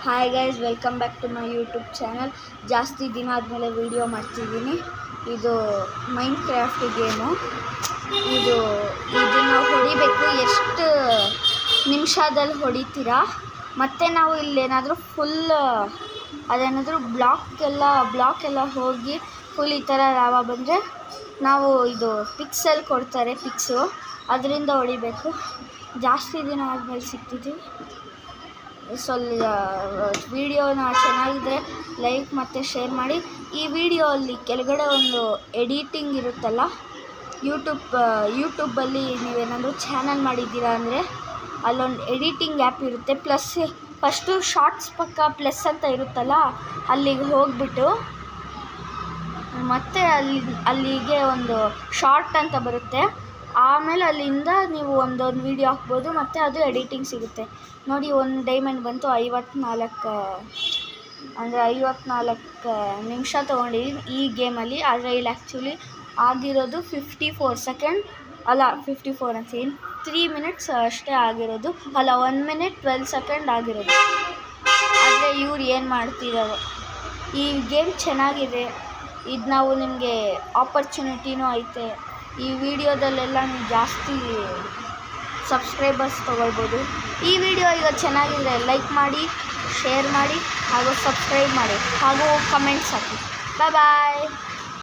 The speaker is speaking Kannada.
Hi guys, welcome back to my YouTube channel. ಜಾಸ್ತಿ ದಿನ ಆದಮೇಲೆ ವೀಡಿಯೋ ಮಾಡ್ತಿದ್ದೀನಿ. ಇದು ಮೈಂಡ್ ಕ್ರಾಫ್ಟ್ ಗೇಮು. ಇದನ್ನು ಹೊಡಿಬೇಕು. ಎಷ್ಟು ನಿಮಿಷದಲ್ಲಿ ಹೊಡಿತೀರಾ? ಮತ್ತು ನಾವು ಇಲ್ಲೇನಾದರೂ ಫುಲ್ ಅದೇನಾದರೂ ಬ್ಲಾಕ್ ಎಲ್ಲ ಹೋಗಿ ಫುಲ್ ಈ ಥರ ಲಾವಾ ಬಂದರೆ ನಾವು ಇದು ಪಿಕ್ಸಲ್ಲಿ ಕೊಡ್ತಾರೆ, ಪಿಕ್ಸು, ಅದರಿಂದ ಹೊಡಿಬೇಕು. ಜಾಸ್ತಿ ದಿನ ಆದಮೇಲೆ ಸಿಗ್ತಿದ್ದೀವಿ. ವಿಡಿಯೋನ ಚೆನ್ನಾಗಿದ್ದರೆ ಲೈಕ್ ಮತ್ತು ಶೇರ್ ಮಾಡಿ. ಈ ವಿಡಿಯೋಲ್ಲಿ ಕೆಳಗಡೆ ಒಂದು ಎಡಿಟಿಂಗ್ ಇರುತ್ತಲ್ಲ, ಯೂಟ್ಯೂಬಲ್ಲಿ ನೀವೇನಾದರೂ ಚಾನಲ್ ಮಾಡಿದ್ದೀರಾ ಅಂದರೆ ಅಲ್ಲೊಂದು ಎಡಿಟಿಂಗ್ ಆ್ಯಪ್ ಇರುತ್ತೆ. ಫಸ್ಟು ಶಾರ್ಟ್ಸ್ ಪಕ್ಕ ಪ್ಲಸ್ ಅಂತ ಇರುತ್ತಲ್ಲ, ಅಲ್ಲಿಗೆ ಹೋಗಿಬಿಟ್ಟು ಮತ್ತು ಅಲ್ಲಿಗೆ ಒಂದು ಶಾರ್ಟ್ ಅಂತ ಬರುತ್ತೆ. ಆಮೇಲೆ ಅಲ್ಲಿಂದ ನೀವು ಒಂದೊಂದು ವೀಡಿಯೋ ಹಾಕ್ಬೋದು ಮತ್ತು ಅದು ಎಡಿಟಿಂಗ್ ಸಿಗುತ್ತೆ. ನೋಡಿ, ಒಂದು ಡೈಮಂಡ್ ಬಂತು. 54 ನಿಮಿಷ ತೊಗೊಂಡಿದ್ದೀನಿ ಈ ಗೇಮಲ್ಲಿ. ಆದರೆ ಇಲ್ಲಿ ಆ್ಯಕ್ಚುಲಿ ಆಗಿರೋದು 54 ಸೆಕೆಂಡ್ ಅಲ್ಲ, 54 ಅಂತೀನಿ, 3 ಮಿನಿಟ್ಸ್ ಅಷ್ಟೇ ಆಗಿರೋದು. ಅಲ್ಲ, 1 ಮಿನಿಟ್ 12 ಸೆಕೆಂಡ್ ಆಗಿರೋದು. ಆದರೆ ಇವ್ರು ಏನು ಮಾಡ್ತಿದ್ದಾರೋ. ಈ ಗೇಮ್ ಚೆನ್ನಾಗಿದೆ. ಇದು ನಾವು ನಿಮಗೆ ಆಪರ್ಚುನಿಟಿನೂ ಐತೆ. ಈ ವಿಡಿಯೋದಲ್ಲೆಲ್ಲ ನೀವು ಜಾಸ್ತಿ ಸಬ್ಸ್ಕ್ರೈಬರ್ಸ್ ತೊಗೊಳ್ಬೋದು. ಈ ವಿಡಿಯೋ ಈಗ ಚೆನ್ನಾಗಿದ್ರೆ ಲೈಕ್ ಮಾಡಿ, ಶೇರ್ ಮಾಡಿ ಹಾಗೂ ಸಬ್ಸ್ಕ್ರೈಬ್ ಮಾಡಿ ಹಾಗೂ ಕಮೆಂಟ್ಸ್ ಹಾಕಿ. ಬಾಯ್.